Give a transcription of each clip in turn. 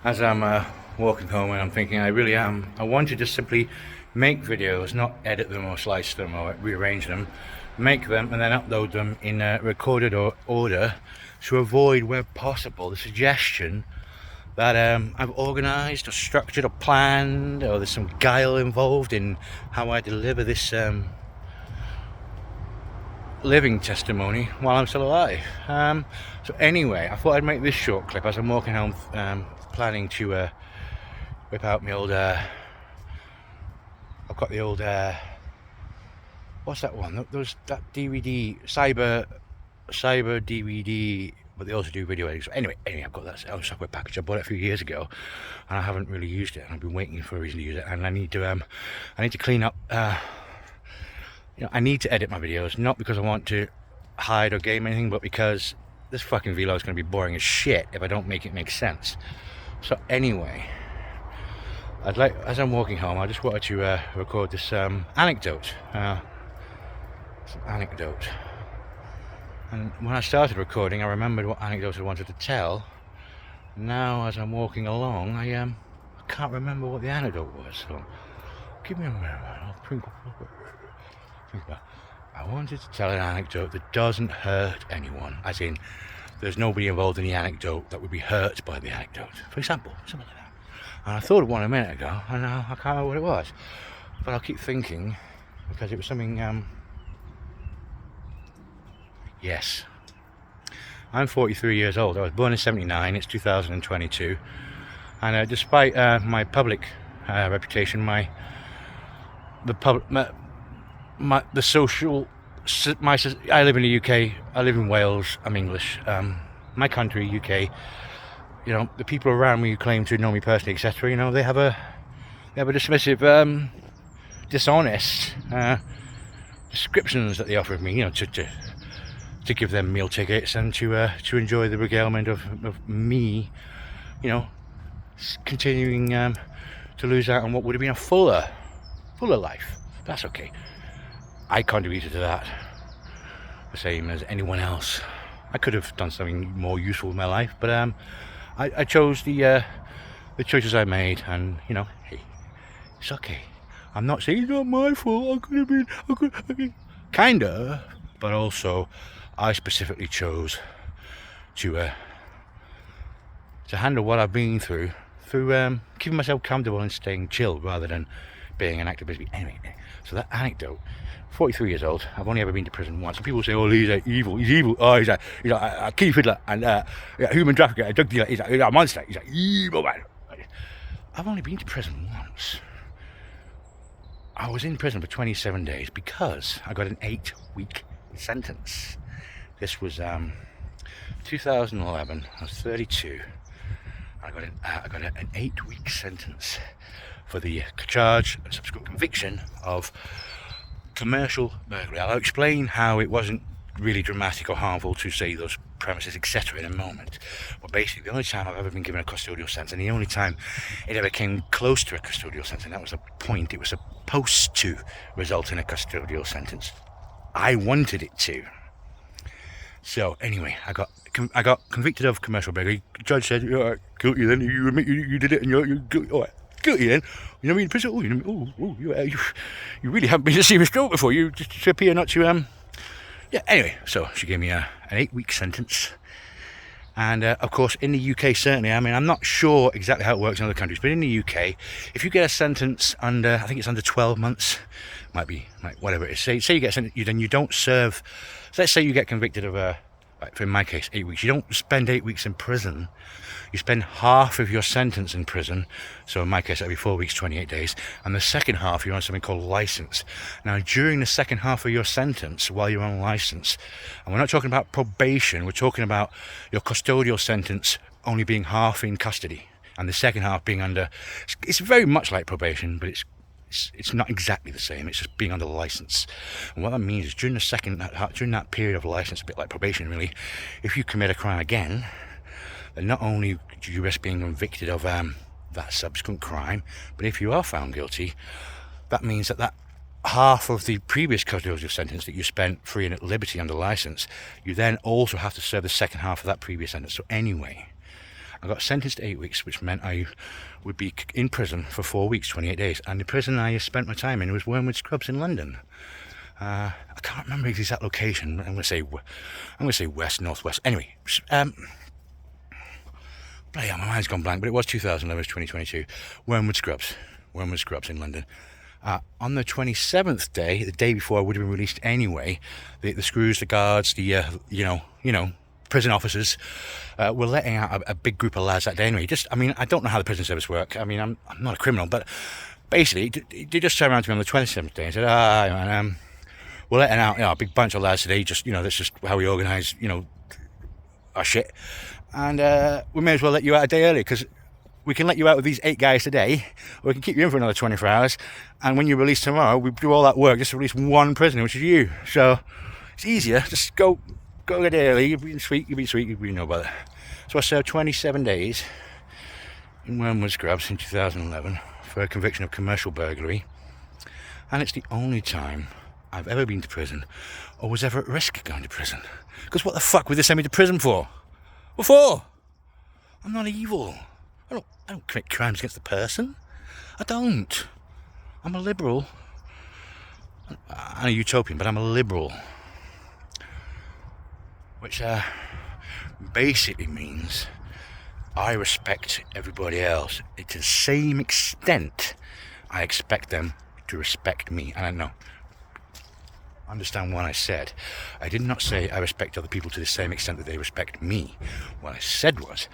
as I'm walking home, and I'm thinking I want to just simply make videos, not edit them or slice them or rearrange them, make them and then upload them in recorded order to avoid, where possible, the suggestion that I've organised or structured or planned, or there's some guile involved in how I deliver this living testimony while I'm still alive. So anyway, I thought I'd make this short clip as I'm walking home, planning to whip out my old I've got the old what's that one, that DVD, cyber DVD, but they also do video edits. So anyway, I've got that software package. I bought it a few years ago and I haven't really used it, and I've been waiting for a reason to use it, and I need to clean up. I need to edit my videos, not because I want to hide or game anything, but because this fucking vlog is going to be boring as shit if I don't make it make sense. So anyway, as I'm walking home, I just wanted to record this anecdote. And when I started recording, I remembered what anecdote I wanted to tell. Now, as I'm walking along, I can't remember what the anecdote was. So give me a minute. I'll think about. I wanted to tell an anecdote that doesn't hurt anyone, as in there's nobody involved in the anecdote that would be hurt by the anecdote. For example, something like that. And I thought of one a minute ago, and now I can't remember what it was. But I'll keep thinking, because it was something. Yes, I'm 43 years old. I was born in '79. It's 2022, and despite my public reputation, I live in the UK. I live in Wales. I'm English. My country, UK. The people around me who claim to know me personally, etc. They have a dismissive, dishonest descriptions that they offer of me. To give them meal tickets and to enjoy the regalement of me, continuing to lose out on what would have been a fuller life. That's okay. I contributed to that the same as anyone else. I could have done something more useful in my life, but I chose the choices I made, and hey, it's okay. I'm not saying it's not my fault. I could have been, kinda, but also I specifically chose to handle what I've been through keeping myself comfortable and staying chill rather than being an active busy. Anyway, so that anecdote. 43 years old. I've only ever been to prison once. And people say, "Oh, he's evil. He's evil. Oh, he's a key fiddler and a human trafficker, a drug dealer. He's a monster. He's an evil man." I've only been to prison once. I was in prison for 27 days because I got an 8-week sentence. This was 2011. I was 32. I got an 8-week sentence for the charge and subsequent conviction of commercial burglary. I'll explain how it wasn't really dramatic or harmful to say those premises, etc. in a moment. But basically, the only time I've ever been given a custodial sentence, and the only time it ever came close to a custodial sentence, and that was the point, it was supposed to result in a custodial sentence. I wanted it to. So anyway, I got convicted of commercial burglary. The judge said, "You're all right, guilty then. You admit you did it, and you're guilty. All right, guilty then. You know, in prison. You really haven't been to see a stroke before. You just appear not to Yeah. Anyway, so she gave me an 8-week sentence, and of course in the UK, certainly. I mean, I'm not sure exactly how it works in other countries, but in the UK, if you get a sentence under, I think it's under 12 months, whatever it is. Say you get a sentence, then you don't serve. So let's say you get convicted of in my case, 8 weeks. You don't spend 8 weeks in prison. You spend half of your sentence in prison. So in my case, that'd be 4 weeks, 28 days. And the second half, you're on something called license. Now, during the second half of your sentence, while you're on license, and we're not talking about probation, we're talking about your custodial sentence only being half in custody, and the second half being under. It's very much like probation, but it's not exactly the same. It's just being under license. And what that means is during that period of license, a bit like probation really, if you commit a crime again, then not only do you risk being convicted of that subsequent crime, but if you are found guilty, that means that half of the previous custodial sentence that you spent free and at liberty under license, you then also have to serve the second half of that previous sentence. So anyway, I got sentenced to 8 weeks, which meant I would be in prison for 4 weeks, 28 days. And the prison I spent my time in was Wormwood Scrubs in London. I can't remember the exact location. I'm gonna say west, northwest. Anyway, bloody hell, my mind's gone blank. But it was 2011, it was 2022. Wormwood Scrubs in London. On the 27th day, the day before I would have been released anyway, the screws, the guards, the prison officers were letting out a big group of lads that day anyway. I don't know how the prison service work. I mean, I'm not a criminal, but basically, they just turned around to me on the 27th day and said, man, we're letting out a big bunch of lads today. Just, that's just how we organise, our shit. And we may as well let you out a day early, because we can let you out with these 8 guys today, or we can keep you in for another 24 hours. And when you release tomorrow, we do all that work just to release one prisoner, which is you. So it's easier. Just go a day early. You've been sweet. You know about it. So I served 27 days in Wormwood Scrubs in 2011 for a conviction of commercial burglary. And it's the only time I've ever been to prison, or was ever at risk of going to prison. Because what the fuck would they send me to prison for? What for? I'm not evil. I don't commit crimes against the person. I don't. I'm a liberal. I'm a utopian, but I'm a liberal. Which basically means I respect everybody else to the same extent I expect them to respect me. And I know, understand what I said. I did not say I respect other people to the same extent that they respect me. What I said was,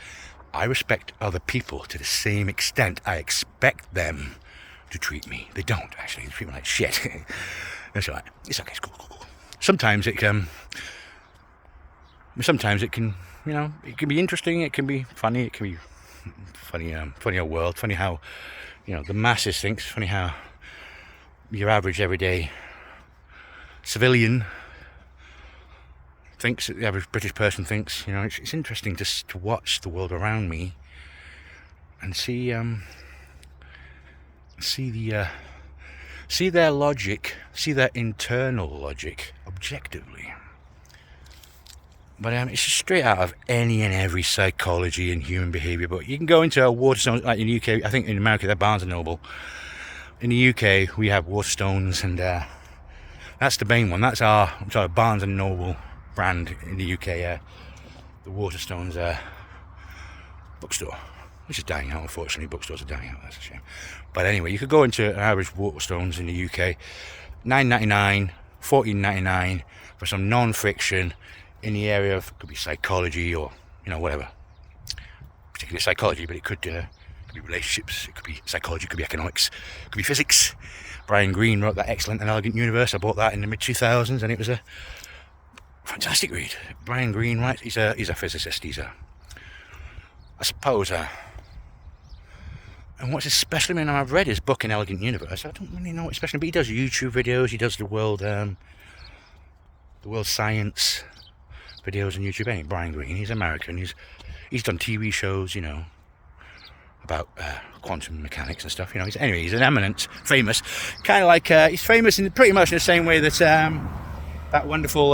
I respect other people to the same extent I expect them to treat me. They don't, actually. They treat me like shit. That's all right. It's okay. It's cool. Sometimes it can, it can be interesting. It can be funny. It can be funny old world. Funny how, the masses thinks. Funny how your average, everyday civilian thinks, that the average British person thinks. It's interesting just to watch the world around me and see their logic, see their internal logic objectively. But it's just straight out of any and every psychology and human behaviour. But you can go into a Waterstones, like in the UK. I think in America they're Barnes and Noble. In the UK we have Waterstones, and that's the main one. That's our Barnes and Noble brand in the UK. The Waterstones bookstore, which is dying out, unfortunately. Bookstores are dying out, that's a shame. But anyway, you could go into an average Waterstones in the UK, $9.99, $14.99 for some non-fiction in the area of, could be psychology or whatever, particularly psychology, but it could be relationships, it could be psychology, it could be economics, it could be physics. Brian Greene wrote that excellent and Elegant Universe. I bought that in the mid-2000s, and it was a fantastic read. Brian Greene, right? He's a physicist. And what's especially, I've read his book in Elegant Universe. I don't really know what especially, but he does YouTube videos. He does the world science videos on YouTube. Anyway, Brian Greene, he's American. He's done TV shows, about quantum mechanics and stuff. He's an eminent, famous, kind of like he's famous in pretty much in the same way that that wonderful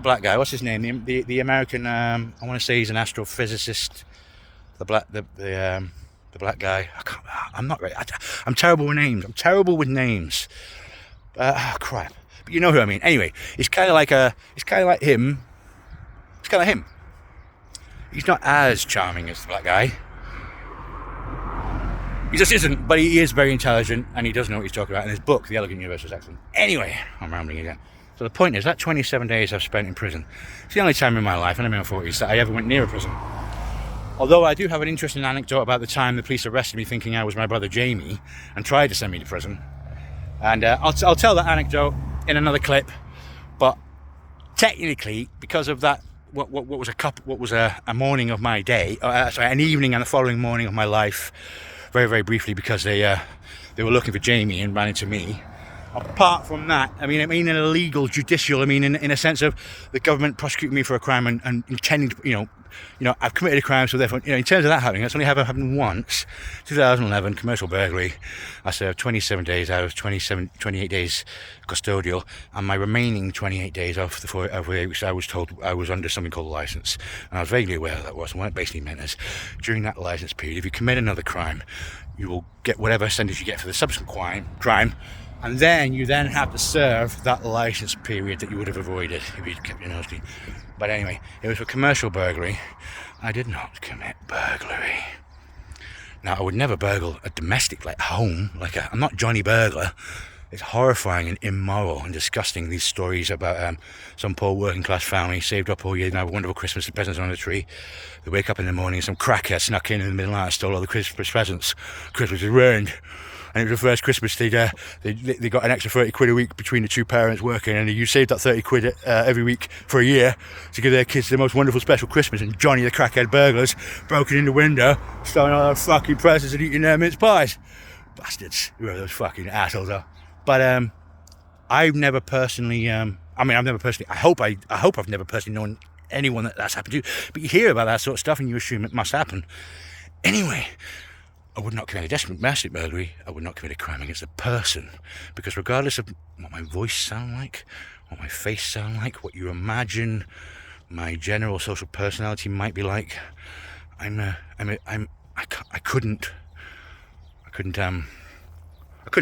black guy. What's his name? The American. I want to say he's an astrophysicist. The black guy. I'm not right. I'm terrible with names. Crap. But you know who I mean. Anyway, it's kind of like him. It's kind of him. He's not as charming as the black guy. He just isn't, but he is very intelligent, and he does know what he's talking about. And his book, The Elegant Universe, was excellent. Anyway, I'm rambling again. So the point is, that 27 days I've spent in prison, it's the only time in my life, and I'm in my 40s, that I ever went near a prison. Although I do have an interesting anecdote about the time the police arrested me thinking I was my brother Jamie and tried to send me to prison. And I'll tell that anecdote in another clip. But technically, because of that, what was a morning of my day, an evening and the following morning of my life, very, very briefly, because they were looking for Jamie and ran into me. Apart from that, I mean an illegal judicial, in a sense of the government prosecuting me for a crime and intending to, I've committed a crime, so therefore, in terms of that happening, that's only ever happened once. 2011, commercial burglary. I served 27 days out of 28 days custodial, and my remaining 28 days of the 8 weeks, I was told I was under something called a licence, and I was vaguely aware of that was. And what it basically meant is, during that licence period, if you commit another crime, you will get whatever sentence you get for the subsequent crime, and then you have to serve that licence period that you would have avoided if you'd kept your nose clean. But anyway, it was for commercial burglary. I did not commit burglary. Now, I would never burgle a domestic, like home. I'm not Johnny Burglar. It's horrifying and immoral and disgusting, these stories about some poor working class family saved up all year and have a wonderful Christmas, the presents on the tree. They wake up in the morning and some crackhead snuck in the middle of the night and stole all the Christmas presents. Christmas is ruined. And it was the first Christmas they got an extra 30 quid a week between the two parents working, and you saved that 30 quid every week for a year to give their kids the most wonderful special Christmas, and Johnny the crackhead burglars broken in the window, stealing all their fucking presents and eating their mince pies. Bastards, whoever those fucking assholes are. But I've never personally, I hope I've never personally known anyone that's happened to. But you hear about that sort of stuff and you assume it must happen. Anyway, I would not commit a domestic burglary. I would not commit a crime against a person, because regardless of what my voice sound like, what my face sound like, what you imagine my general social personality might be like, I couldn't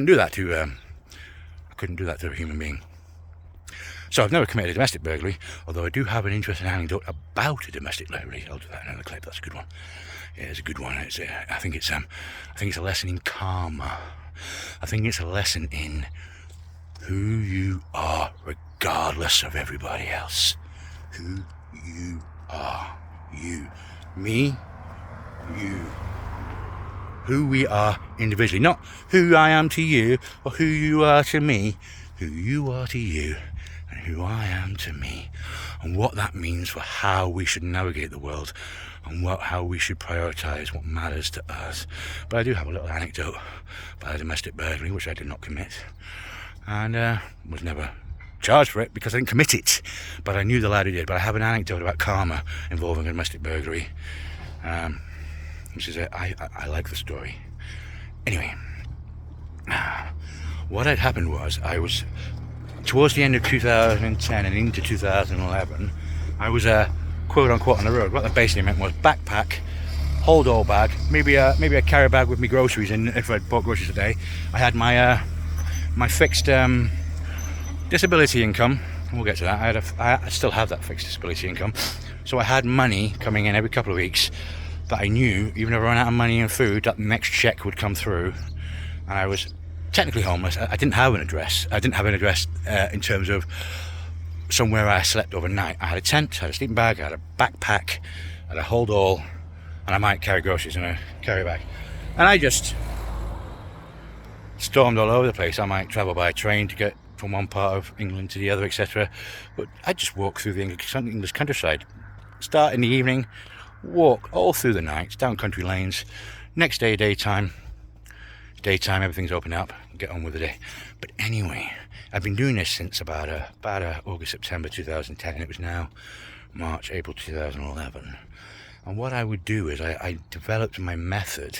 do that to a human being. So I've never committed a domestic burglary, although I do have an interesting anecdote about a domestic burglary. I'll do that in another clip. That's a good one. Yeah, it's a good one. I think it's a lesson in karma. I think it's a lesson in who you are, regardless of everybody else. Who you are. You. Me. You. Who we are individually. Not who I am to you, or who you are to me. Who you are to you, and who I am to me. And what that means for how we should navigate the world, and how we should prioritise what matters to us. But I do have a little anecdote about a domestic burglary, which I did not commit, and was never charged for it because I didn't commit it. But I knew the lad who did. But I have an anecdote about karma involving a domestic burglary, which is I like the story. Anyway, what had happened was, I was towards the end of 2010 and into 2011. I was quote unquote on the road. What that basically meant was backpack, hold all bag, maybe a carry bag with me groceries in if I bought groceries a day. I had my fixed disability income, and we'll get to that. I still have that fixed disability income, so I had money coming in every couple of weeks that I knew, even if I ran out of money and food, that the next check would come through. And I was technically homeless. I didn't have an address. In terms of somewhere I slept overnight. I had a tent, I had a sleeping bag, I had a backpack, I had a hold all, and I might carry groceries in a carry bag. And I just stormed all over the place. I might travel by train to get from one part of England to the other, etc. But I just walk through the English countryside. Start in the evening, walk all through the night, down country lanes. Next day, daytime, everything's open up, get on with the day. But anyway, I've been doing this since about August, September 2010, and it was now March, April 2011. And what I would do is I developed my method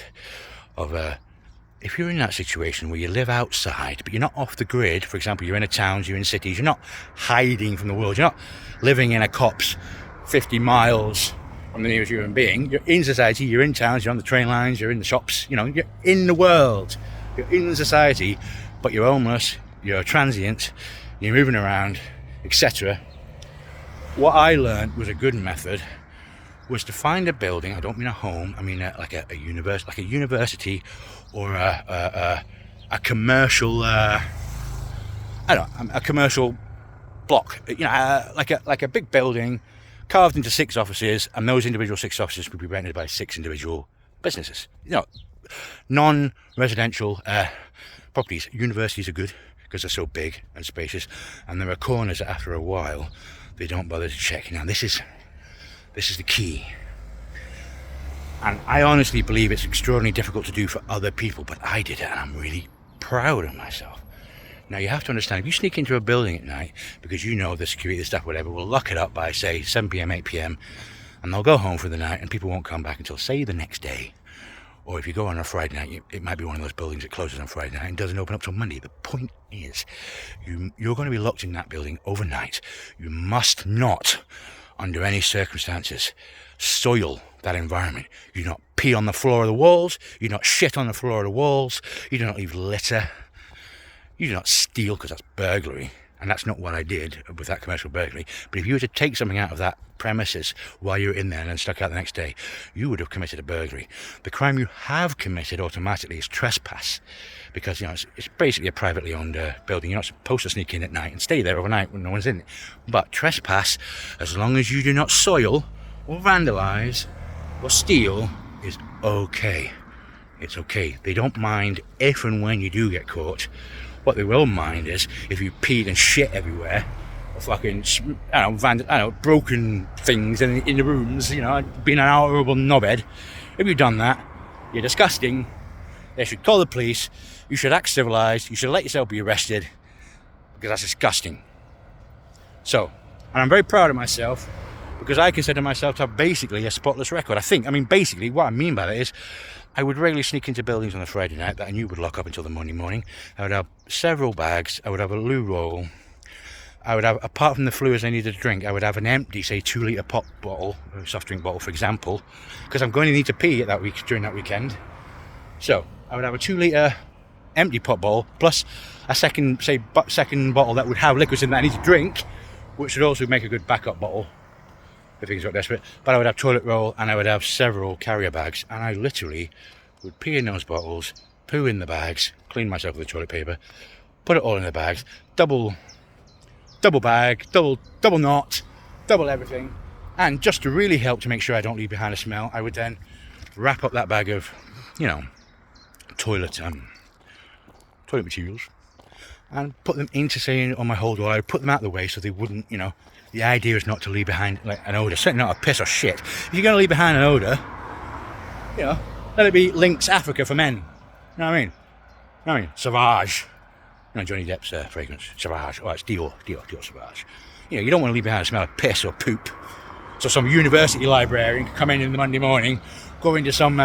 of if you're in that situation where you live outside, but you're not off the grid, for example, you're in a towns, you're in cities, you're not hiding from the world, you're not living in a copse 50 miles from the nearest human being. You're in society, you're in towns, you're on the train lines, you're in the shops, you're in the world, you're in society, but you're homeless, you're transient, you're moving around, etc. What I learned was a good method was to find a building. I don't mean a home, I mean like a university or a commercial a commercial block, like a big building carved into 6 offices, and those individual 6 offices would be rented by 6 individual businesses. Non-residential properties. Universities are good because they're so big and spacious, and there are corners that after a while they don't bother to check. Now this is the key, and I honestly believe it's extraordinarily difficult to do for other people, but I did it and I'm really proud of myself. Now you have to understand, if you sneak into a building at night because you know the security, the staff, whatever, will lock it up by say 7 p.m, 8 p.m, and they'll go home for the night, and people won't come back until, say, the next day. Or if you go on a Friday night, it might be one of those buildings that closes on Friday night and doesn't open up till Monday. The point is, you're going to be locked in that building overnight. You must not, under any circumstances, soil that environment. You do not pee on the floor of the walls. You do not shit on the floor of the walls. You do not leave litter. You do not steal, because that's burglary. And that's not what I did with that commercial burglary. But if you were to take something out of that premises while you were in there and then stuck out the next day, you would have committed a burglary. The crime you have committed automatically is trespass, because it's basically a privately owned building. You're not supposed to sneak in at night and stay there overnight when no one's in it. But trespass, as long as you do not soil or vandalise or steal, is okay. It's okay. They don't mind if and when you do get caught. What they will mind is if you peed and shit everywhere, or fucking, broken things in the rooms, being an horrible knobhead. If you've done that, you're disgusting. They should call the police. You should act civilised. You should let yourself be arrested, because that's disgusting. So, and I'm very proud of myself, because I consider myself to have basically a spotless record. Basically, what I mean by that is, I would regularly sneak into buildings on a Friday night that I knew would lock up until the Monday morning. I would have several bags. I would have a loo roll. I would have, apart from the fluids I needed to drink, I would have an empty, say, 2 litre pop bottle, a soft drink bottle, for example, because I'm going to need to pee during that weekend. So I would have a 2 litre empty pop bottle plus a second bottle that would have liquids in that I need to drink, which would also make a good backup bottle if things got desperate. But I would have toilet roll, and I would have several carrier bags, and I literally would pee in those bottles, poo in the bags, clean myself with the toilet paper, put it all in the bags, double bag, double knot, double everything. And just to really help to make sure I don't leave behind a smell, I would then wrap up that bag of toilet materials and put them into, say, on my hold wall. I would put them out of the way so they wouldn't, the idea is not to leave behind an odour, certainly not a piss or shit. If you're going to leave behind an odour, let it be Lynx Africa for men. You know what I mean? Sauvage. Johnny Depp's fragrance, Sauvage. Oh, it's Dior Sauvage. You don't want to leave behind a smell of piss or poop. So some university librarian could come in the Monday morning, go into some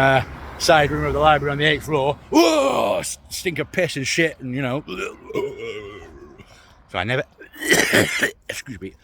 side room of the library on the 8th floor, whoa, stink of piss and shit, and So I never, excuse me,